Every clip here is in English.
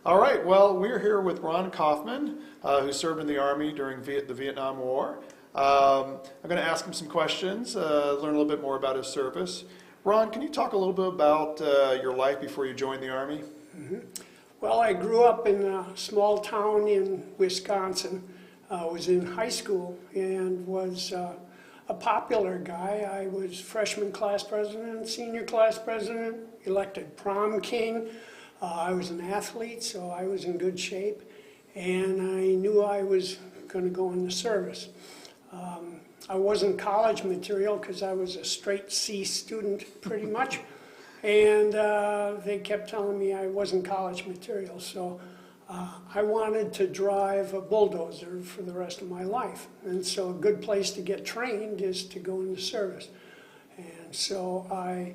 All right, well, we're here with Ron Coffman, who served in the Army during the Vietnam War. I'm going to ask him some questions, learn a little bit more about his service. Ron, can you talk a little bit about your life before you joined the Army? Mm-hmm. Well, I grew up in a small town in Wisconsin. Was in high school and was a popular guy. I was freshman class president, senior class president, elected prom king. I was an athlete, so I was in good shape, and I knew I was going to go in the service. I wasn't college material because I was a straight C student pretty much, and they kept telling me I wasn't college material, so I wanted to drive a bulldozer for the rest of my life, and so a good place to get trained is to go into service. And so I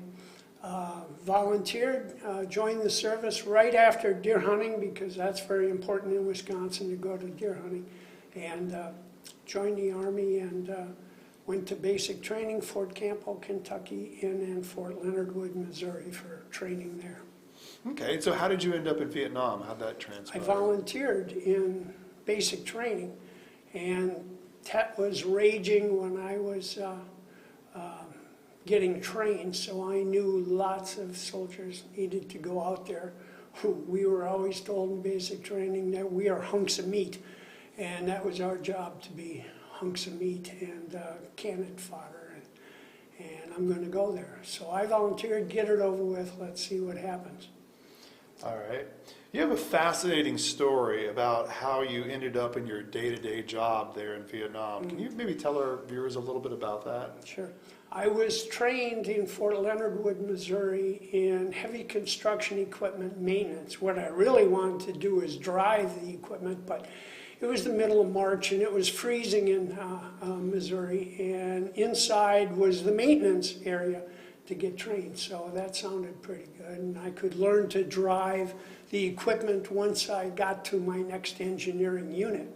volunteered, joined the service right after deer hunting, because that's very important in Wisconsin to go to deer hunting, and joined the Army and went to basic training, Fort Campbell, Kentucky, and then Fort Leonard Wood, Missouri for training there. Okay, so how did you end up in Vietnam? How'd that transpire? I volunteered in basic training, and that was raging when I was getting trained, so I knew lots of soldiers needed to go out there. We were always told in basic training that we are hunks of meat, and that was our job, to be hunks of meat and cannon fodder, and I'm going to go there. So I volunteered, get it over with, let's see what happens. All right. You have a fascinating story about how you ended up in your day-to-day job there in Vietnam. Can you maybe tell our viewers a little bit about that? Sure. I was trained in Fort Leonard Wood, Missouri in heavy construction equipment maintenance. What I really wanted to do is drive the equipment, but it was the middle of March and it was freezing in Missouri, and inside was the maintenance area to get trained. So that sounded pretty good, and I could learn to drive the equipment once I got to my next engineering unit.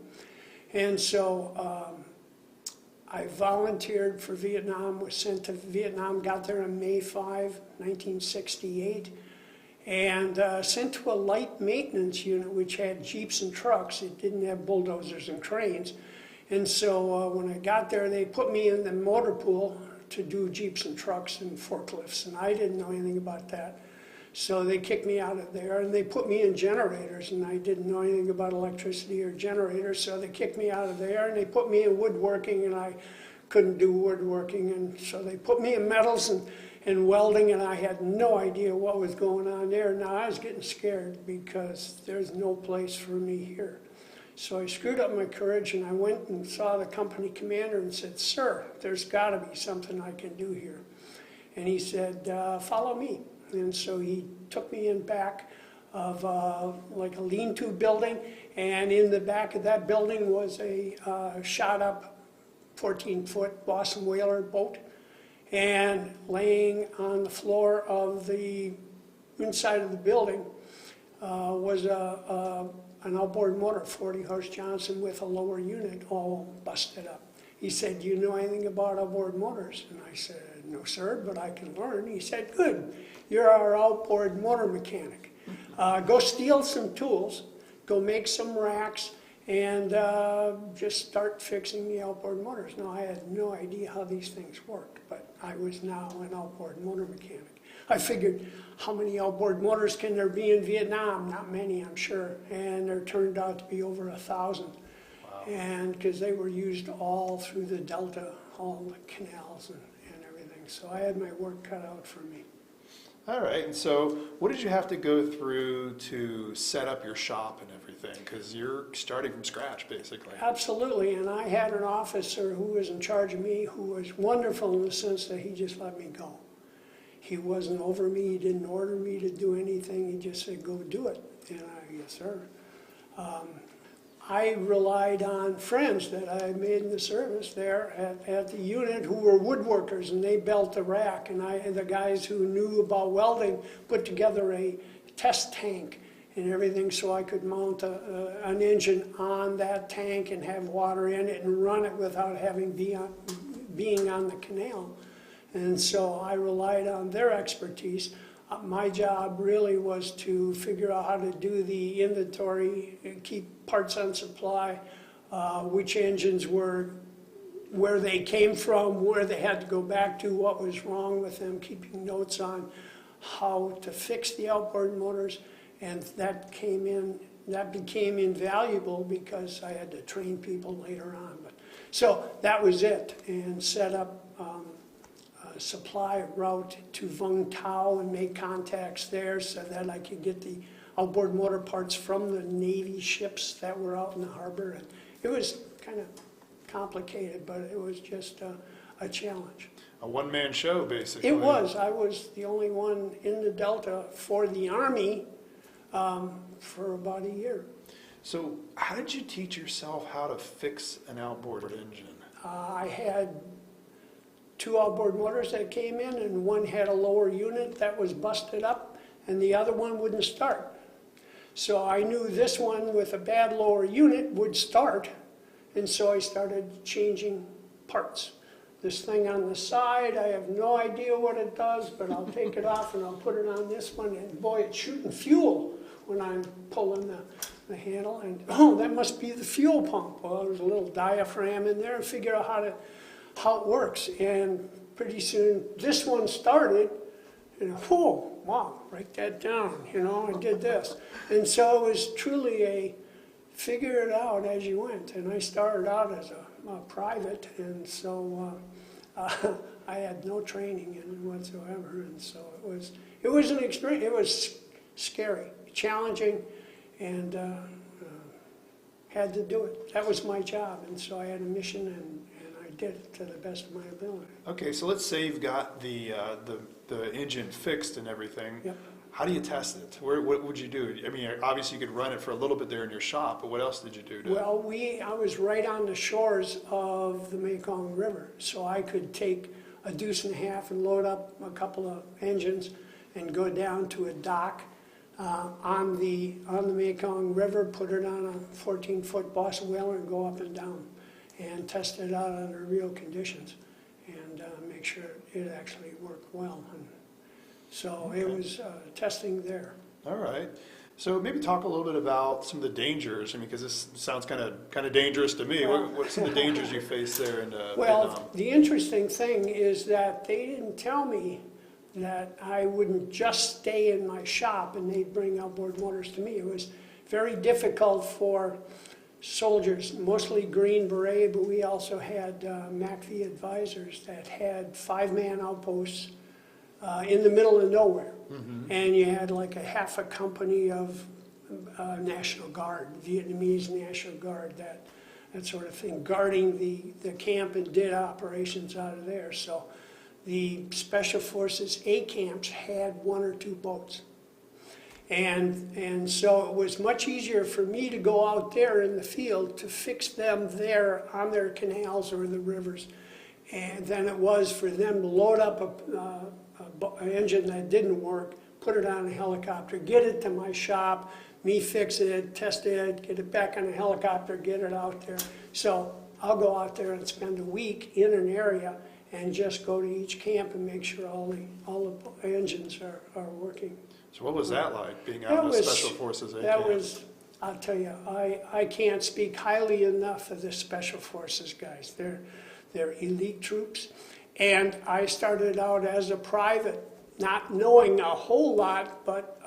And so I volunteered for Vietnam, was sent to Vietnam, got there on May 5, 1968, and sent to a light maintenance unit which had jeeps and trucks. It didn't have bulldozers and cranes. And so when I got there, they put me in the motor pool to do jeeps and trucks and forklifts, and I didn't know anything about that. So they kicked me out of there, and they put me in generators, and I didn't know anything about electricity or generators, so they kicked me out of there, and they put me in woodworking, and I couldn't do woodworking, and so they put me in metals and welding, and I had no idea what was going on there. Now I was getting scared because there's no place for me here. So I screwed up my courage, and I went and saw the company commander and said, "Sir, there's got to be something I can do here." And he said, "Follow me." And so he took me in back of like a lean-to building, and in the back of that building was a shot-up 14-foot Boston whaler boat, and laying on the floor of the inside of the building was an outboard motor, 40 horse Johnson with a lower unit all busted up. He said, "Do you know anything about outboard motors?" And I said, "No, sir, but I can learn." He said, "Good, you're our outboard motor mechanic. Go steal some tools, go make some racks, and just start fixing the outboard motors." Now, I had no idea how these things worked, but I was now an outboard motor mechanic. I figured, how many outboard motors can there be in Vietnam? Not many, I'm sure, and there turned out to be over 1,000. Wow. And because they were used all through the Delta, all the canals and everything. So I had my work cut out for me. All right, and so what did you have to go through to set up your shop and everything? Because you're starting from scratch, basically. Absolutely, and I had an officer who was in charge of me who was wonderful in the sense that he just let me go. He wasn't over me, he didn't order me to do anything, he just said, "Go do it." And I, "Yes, sir." I relied on friends that I made in the service there at the unit who were woodworkers, and they built the rack, and the guys who knew about welding put together a test tank and everything so I could mount an engine on that tank and have water in it and run it without having being on the canal. And so I relied on their expertise. My job really was to figure out how to do the inventory, and keep parts on supply, which engines were, where they came from, where they had to go back to, what was wrong with them, keeping notes on how to fix the outboard motors, and that became invaluable because I had to train people later on. So that was it, and set up a supply route to Vung Tau and make contacts there so that I could get the outboard motor parts from the Navy ships that were out in the harbor. And it was kind of complicated, but it was just a challenge. A one-man show, basically. It was. I was the only one in the Delta for the Army for about a year. So how did you teach yourself how to fix an outboard engine? I had 2 outboard motors that came in, and one had a lower unit that was busted up, and the other one wouldn't start. So I knew this one with a bad lower unit would start, and so I started changing parts. This thing on the side, I have no idea what it does, but I'll take it off and I'll put it on this one, and boy, it's shooting fuel when I'm pulling the handle, and oh, that must be the fuel pump. Well, there's a little diaphragm in there, and figure out how it works. And pretty soon, this one started, and whoa, wow, write that down, I did this. And so it was truly a figure it out as you went. And I started out as a private, and so I had no training in it whatsoever. And so it was an experience. It was scary, challenging, and had to do it. That was my job, and so I had a mission, and I did it to the best of my ability. Okay, so let's say you've got the engine fixed and everything. Yep. How do you test it? What would you do? I mean, obviously you could run it for a little bit there in your shop, but what else did you do? Well, I was right on the shores of the Mekong River, so I could take a deuce and a half and load up a couple of engines and go down to a dock on the Mekong River, put it on a 14-foot boss whaler and go up and down and test it out under real conditions and make sure it actually worked well. And so okay. It was testing there. All right. So maybe talk a little bit about some of the dangers. I mean, because this sounds kind of dangerous to me. What's some of the dangers you face there in Vietnam? The interesting thing is that they didn't tell me that I wouldn't just stay in my shop and they'd bring outboard motors to me. It was very difficult for soldiers, mostly Green Beret, but we also had MACV advisors that had 5-man outposts in the middle of nowhere. Mm-hmm. And you had like a half a company of National Guard, Vietnamese National Guard, that sort of thing, guarding the camp and did operations out of there. So the Special Forces A camps had 1 or 2 boats. And so it was much easier for me to go out there in the field to fix them there on their canals or the rivers, and than it was for them to load up an engine that didn't work, put it on a helicopter, get it to my shop, me fix it, test it, get it back on a helicopter, get it out there. So I'll go out there and spend a week in an area and just go to each camp and make sure all the engines are working. So what was that like, being out in the Special Forces A camp? I'll tell you, I can't speak highly enough of the Special Forces guys. They're elite troops. And I started out as a private, not knowing a whole lot, but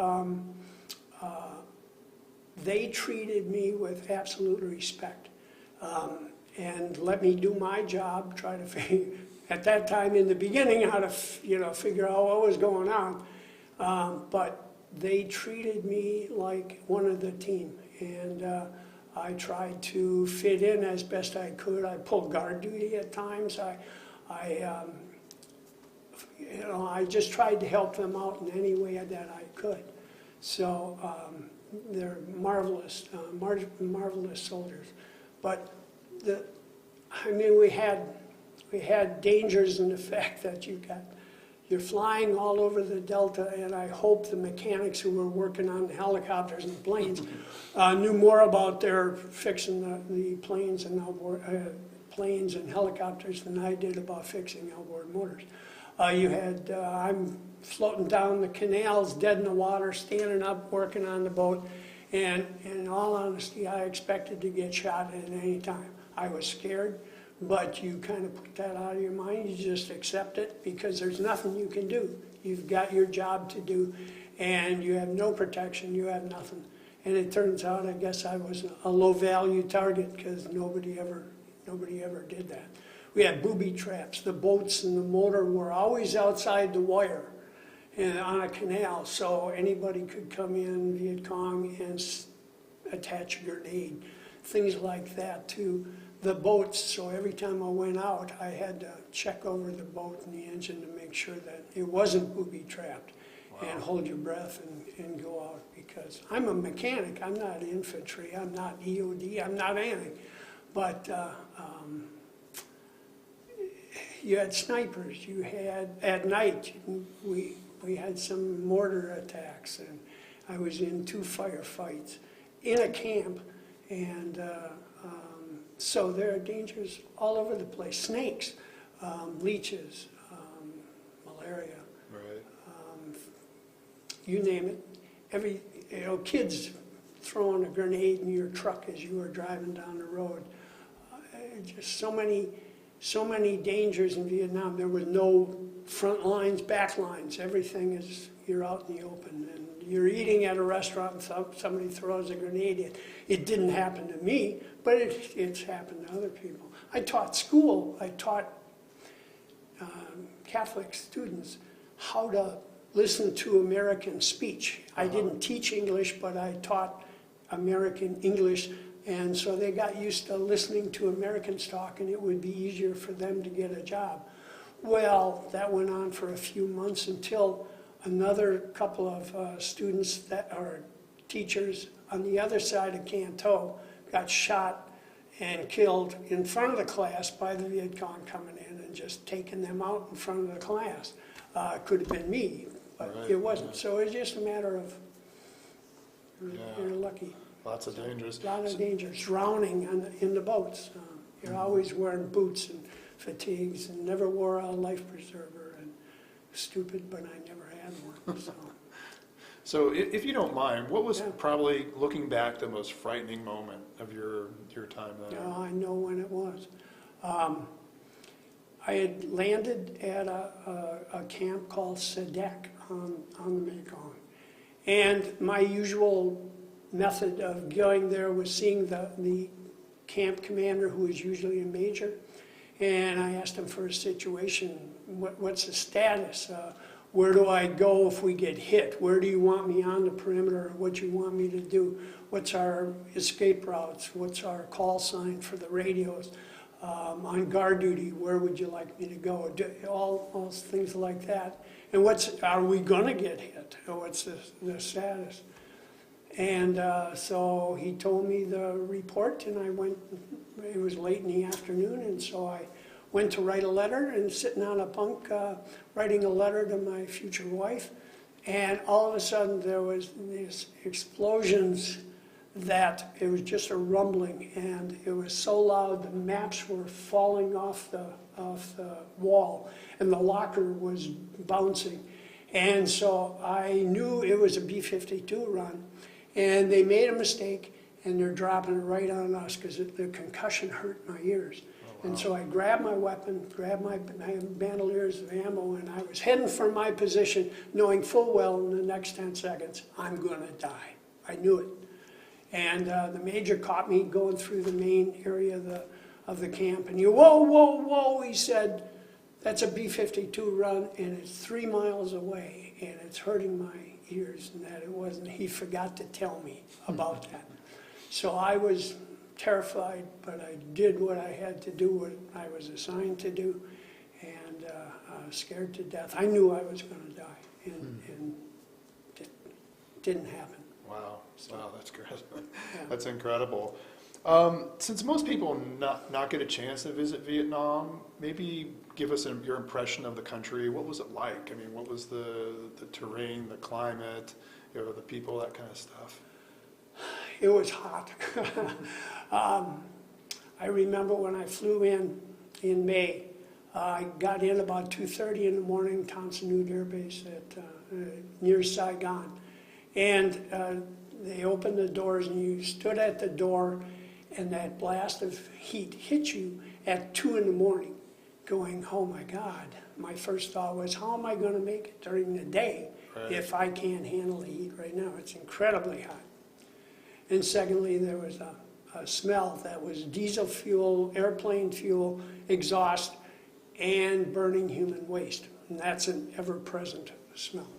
they treated me with absolute respect and let me do my job, try to figure, at that time in the beginning, how to figure out what was going on. But they treated me like one of the team, and I tried to fit in as best I could. I pulled guard duty at times. I just tried to help them out in any way that I could. So they're marvelous, marvelous soldiers. But we had dangers in the fact that you're flying all over the Delta, and I hope the mechanics who were working on the helicopters and the planes knew more about their fixing the planes and outboard planes and helicopters than I did about fixing outboard motors. I'm floating down the canals, dead in the water, standing up, working on the boat. And in all honesty, I expected to get shot at any time. I was scared, but you kind of put that out of your mind. You just accept it because there's nothing you can do. You've got your job to do, and you have no protection. You have nothing. And it turns out, I guess I was a low-value target because nobody ever did that. We had booby traps. The boats and the motor were always outside the wire and on a canal, so anybody could come in, Viet Cong, and attach a grenade, things like that to the boats. So every time I went out, I had to check over the boat and the engine to make sure that it wasn't booby trapped. Wow. And hold your breath and go out, because I'm a mechanic. I'm not infantry. I'm not EOD. I'm not anything. But you had snipers. You had, at night, we had some mortar attacks, and I was in 2 firefights in a camp, and so there are dangers all over the place. Snakes, leeches, malaria, Right. You name it. Kids throwing a grenade in your truck as you were driving down the road. Just so many dangers in Vietnam. There was no front lines, back lines. Everything is, you're out in the open. And you're eating at a restaurant and somebody throws a grenade in. It didn't happen to me, but it's happened to other people. I taught school. I taught Catholic students how to listen to American speech. I didn't teach English, but I taught American English. And so they got used to listening to Americans talk, and it would be easier for them to get a job. Well, that went on for a few months until another couple of students that are teachers on the other side of Canto got shot and killed in front of the class by the Viet Cong coming in and just taking them out in front of the class. It could have been me, but Right, it wasn't. yeah. So it's just a matter of, you're lucky. Lots of dangers. A lot of dangers, drowning in the boats. You're always wearing boots and fatigues, and never wore a life preserver. And stupid, but I never had one. So, So if you don't mind, what was probably, looking back, the most frightening moment of your time there? I know when it was. I had landed at a camp called Sadek on the Mekong. And my usual method of going there was seeing the camp commander, who is usually a major, and I asked him for a situation. What's the status? Where do I go if we get hit? Where do you want me on the perimeter? What do you want me to do? What's our escape routes? What's our call sign for the radios? On guard duty, where would you like me to go? All things like that. And are we gonna get hit? What's the status? And so he told me the report, and I went. It was late in the afternoon, and so I went to write a letter, and sitting on a bunk writing a letter to my future wife, and all of a sudden there was these explosions that it was just a rumbling, and it was so loud the maps were falling off the wall, and the locker was bouncing. And so I knew it was a B-52 run, and they made a mistake, and they're dropping it right on us because the concussion hurt my ears. And so I grabbed my weapon, grabbed my bandoliers of ammo, and I was heading for my position, knowing full well in the next 10 seconds, I'm gonna die. I knew it. And the major caught me going through the main area of the camp, and whoa, whoa, whoa, he said, that's a B-52 run, and it's 3 miles away, and it's hurting my ears, and that it wasn't. He forgot to tell me about that. So I was terrified, but I did what I had to do, what I was assigned to do, and scared to death. I knew I was going to die, and it didn't happen. Wow, wow, that's great. Yeah. That's incredible. Since most people not get a chance to visit Vietnam, maybe give us your impression of the country. What was it like? I mean, what was the terrain, the climate, the people, that kind of stuff? It was hot. I remember when I flew in May, I got in about 2:30 in the morning, Thompson Nude Air Base near Saigon. And they opened the doors and you stood at the door and that blast of heat hit you at 2 in the morning going, oh my God. My first thought was, how am I going to make it during the day if I can't handle the heat right now? It's incredibly hot. And secondly, there was a smell that was diesel fuel, airplane fuel, exhaust, and burning human waste. And that's an ever-present smell.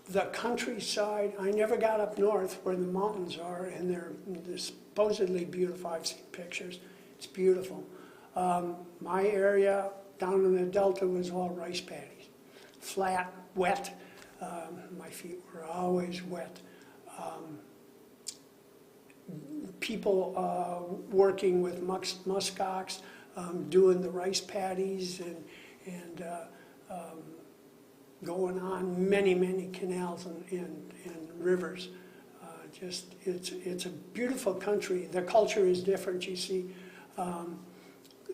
The countryside, I never got up north where the mountains are, and they're supposedly beautiful. I've seen pictures. It's beautiful. My area down in the Delta was all rice paddies. Flat, wet. My feet were always wet. People working with muskox, doing the rice paddies and going on many canals and rivers. It's a beautiful country. The culture is different. You see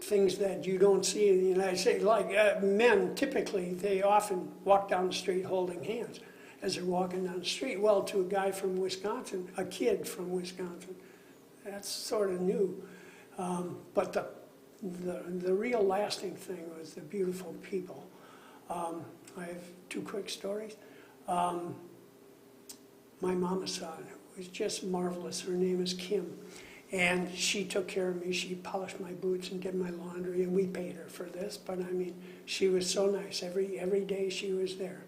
things that you don't see in the United States. Like men, typically, they often walk down the street holding hands as they're walking down the street. Well, to a guy from Wisconsin, a kid from Wisconsin, that's sort of new. But the real lasting thing was the beautiful people. I have 2 quick stories. My mama son was just marvelous. Her name is Kim. And she took care of me. She polished my boots and did my laundry, and we paid her for this. But I mean, she was so nice. Every day she was there.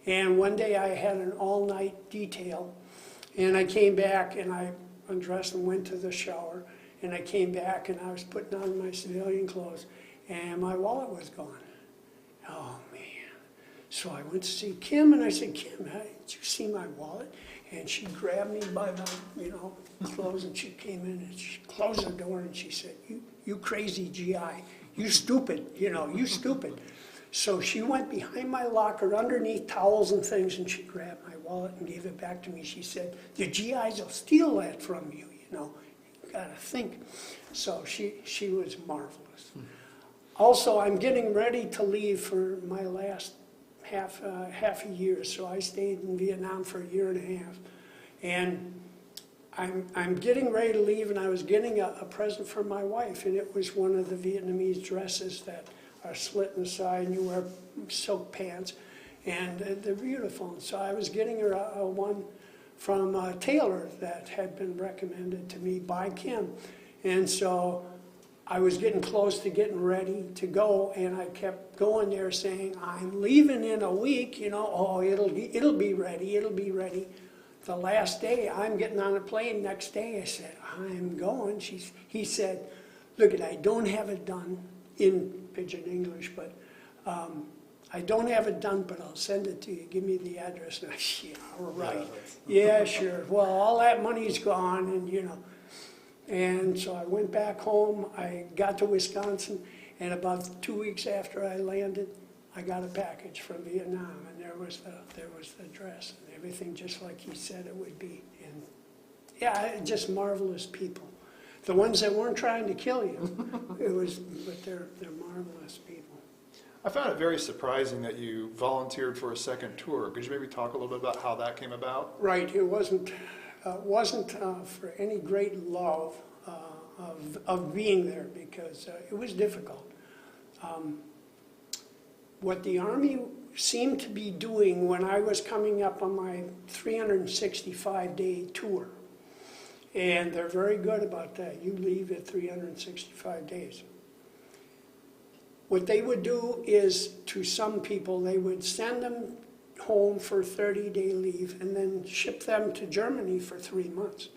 And one day I had an all-night detail, and I came back and I undressed and went to the shower. And I came back and I was putting on my civilian clothes, and my wallet was gone. Oh, man. So I went to see Kim, and I said, Kim, hey, did you see my wallet? And she grabbed me by the, clothes, and she came in, and she closed the door, and she said, you crazy GI, you stupid, you stupid. So she went behind my locker, underneath towels and things, and she grabbed my wallet and gave it back to me. She said, the GIs will steal that from you, you gotta think. So she was marvelous. Also, I'm getting ready to leave for my last half a year. So I stayed in Vietnam for a year and a half. And I'm getting ready to leave, and I was getting a present for my wife, and it was one of the Vietnamese dresses that are slit in the side, and you wear silk pants, and they're beautiful. And so I was getting her a one from a tailor that had been recommended to me by Kim. And so I was getting close to getting ready to go, and I kept going there saying, I'm leaving in a week, oh, it'll be ready, it'll be ready. The last day, I'm getting on a plane. Next day, I said, I'm going. He said, look, I don't have it done in pidgin English, but I don't have it done, but I'll send it to you. Give me the address. And I said, yeah, all right. Yeah, sure. Well, all that money's gone, and And so I went back home. I got to Wisconsin, and about 2 weeks after I landed, I got a package from Vietnam, and there was the dress and everything just like he said it would be. And yeah, just marvelous people. The ones that weren't trying to kill you, but they're marvelous people. I found it very surprising that you volunteered for a second tour. Could you maybe talk a little bit about how that came about? Right. It wasn't for any great love of being there, because it was difficult. What the Army seemed to be doing when I was coming up on my 365-day tour, and they're very good about that. You leave at 365 days. What they would do is, to some people, they would send them home for 30-day leave and then ship them to Germany for 3 months.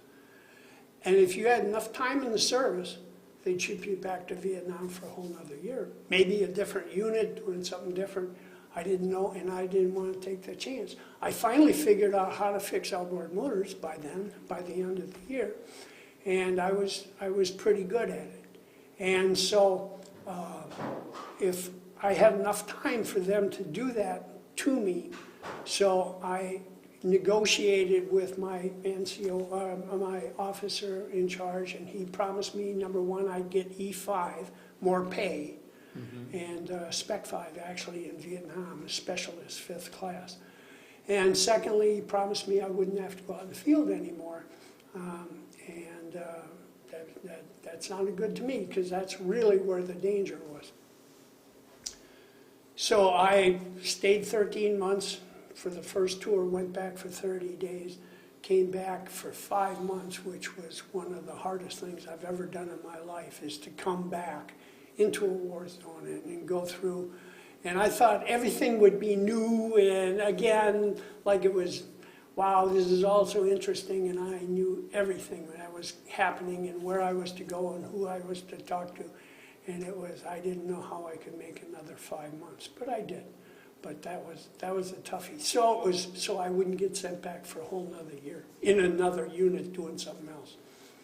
And if you had enough time in the service, they'd ship you back to Vietnam for a whole nother year. Maybe a different unit doing something different. I didn't know, and I didn't want to take the chance. I finally figured out how to fix outboard motors by then, by the end of the year, and I was pretty good at it. And so if I had enough time for them to do that to me, so I negotiated with my NCO, my officer in charge, and he promised me, number one, I'd get E5, more pay, and Spec 5 actually in Vietnam, a specialist, 5th class. And secondly, he promised me I wouldn't have to go out in the field anymore. That sounded good to me because that's really where the danger was. So I stayed 13 months for the first tour, went back for 30 days, came back for 5 months, which was one of the hardest things I've ever done in my life, is to come back into a war zone and go through. And I thought everything would be new and again, like it was, wow, this is all so interesting, and I knew everything that was happening and where I was to go and who I was to talk to. And it was, I didn't know how I could make another 5 months, but I did. But that was a toughie. So it was, so I wouldn't get sent back for a whole nother year in another unit doing something else.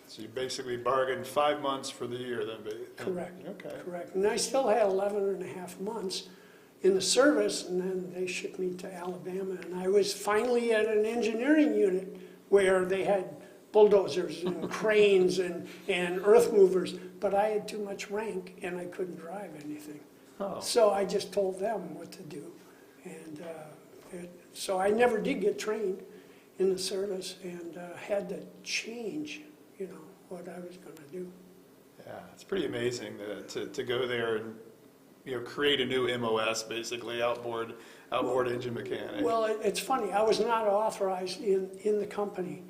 So you basically bargained 5 months for the year then? Correct. Okay. Correct. And I still had 11 and a half months in the service, and then they shipped me to Alabama. And I was finally at an engineering unit where they had bulldozers and cranes and earth movers, but I had too much rank and I couldn't drive anything. Oh. So I just told them what to do. And so I never did get trained in the service, and had to change, you know, what I was going to do. Yeah, it's pretty amazing to go there and, you know, create a new MOS, basically, outboard engine mechanic. Well, it's funny. I was not authorized in the company.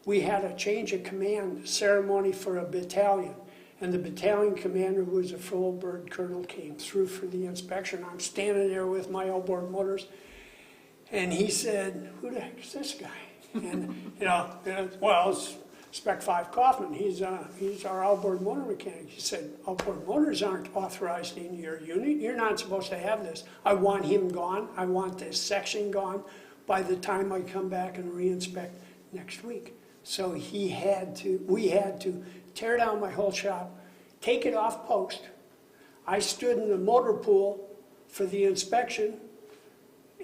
We had a change of command ceremony for a battalion, and the battalion commander, who was a full bird colonel, came through for the inspection. I'm standing there with my outboard motors, and he said, "Who the heck is this guy?" And you know, well, it's Spec 5 Coffman. He's our outboard motor mechanic. He said, "Outboard motors aren't authorized in your unit. You're not supposed to have this. I want him gone. I want this section gone by the time I come back and re-inspect next week." So we had to tear down my whole shop, take it off post. I stood in the motor pool for the inspection.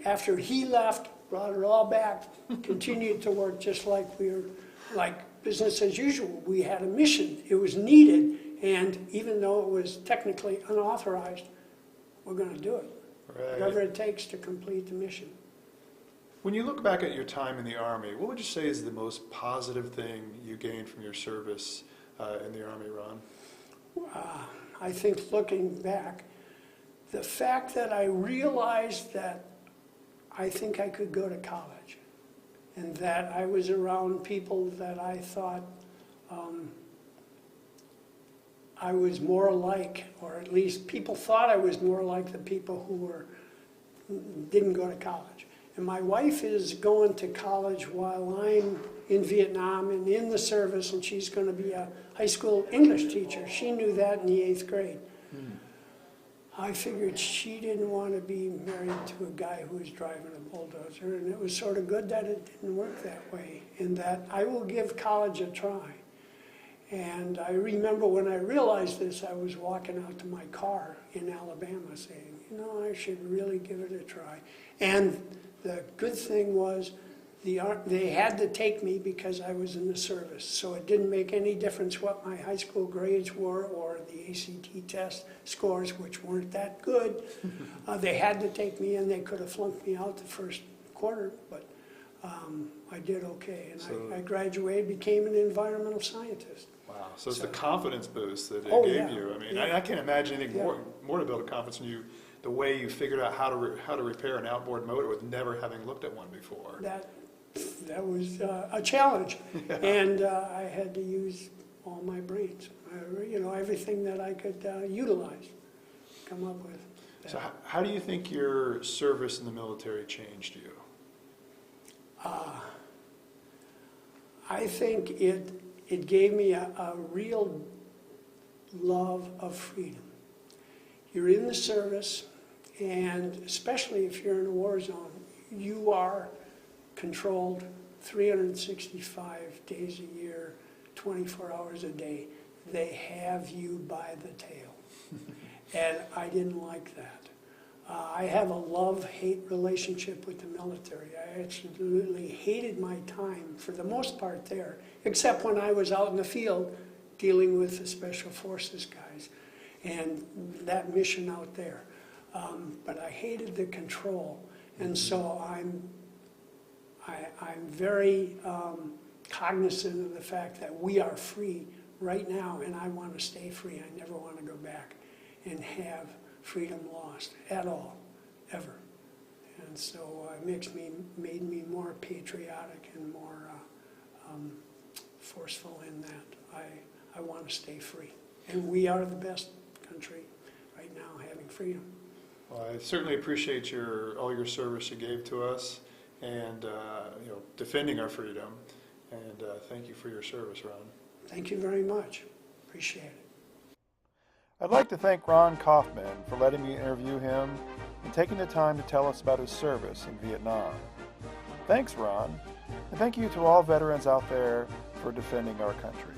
After he left, brought it all back, continued to work just like we were, like business as usual. We had a mission. It was needed, and even though it was technically unauthorized, we're going to do it. Right. Whatever it takes to complete the mission. When you look back at your time in the Army, what would you say is the most positive thing you gained from your service in the Army, Ron? I think looking back, the fact that I realized that I think I could go to college, and that I was around people that I thought I was more like, or at least people thought I was more like the people who didn't go to college. And my wife is going to college while I'm in Vietnam and in the service, and she's going to be a high school English teacher. She knew that in the 8th grade. I figured she didn't want to be married to a guy who was driving a bulldozer, and it was sort of good that it didn't work that way, and that I will give college a try. And I remember when I realized this, I was walking out to my car in Alabama saying, you know, I should really give it a try. And the good thing was they had to take me because I was in the service. So it didn't make any difference what my high school grades were or the ACT test scores, which weren't that good. They had to take me, and they could have flunked me out the first quarter, but I did okay. And I graduated, became an environmental scientist. Wow, so it's the confidence boost that it Oh, gave yeah. you. I mean, Yeah. I can't imagine anything more to build a confidence in you, the way you figured out how to repair an outboard motor with never having looked at one before. That was a challenge, and I had to use all my brains, you know, everything that I could utilize, come up with. So how do you think your service in the military changed you? I think it gave me a real love of freedom. You're in the service, and especially if you're in a war zone, you are controlled 365 days a year, 24 hours a day. They have you by the tail. And I didn't like that. I have a love-hate relationship with the military. I absolutely hated my time, for the most part, there, except when I was out in the field dealing with the Special Forces guys. and that mission out there. But I hated the control, and so I'm very cognizant of the fact that we are free right now, and I want to stay free. I never want to go back and have freedom lost at all, ever. And so it made me more patriotic and more forceful in that I want to stay free. And we are the best country right now having freedom. Well, I certainly appreciate all your service you gave to us, and defending our freedom. And thank you for your service, Ron. Thank you very much. Appreciate it. I'd like to thank Ron Coffman for letting me interview him and taking the time to tell us about his service in Vietnam. Thanks, Ron, and thank you to all veterans out there for defending our country.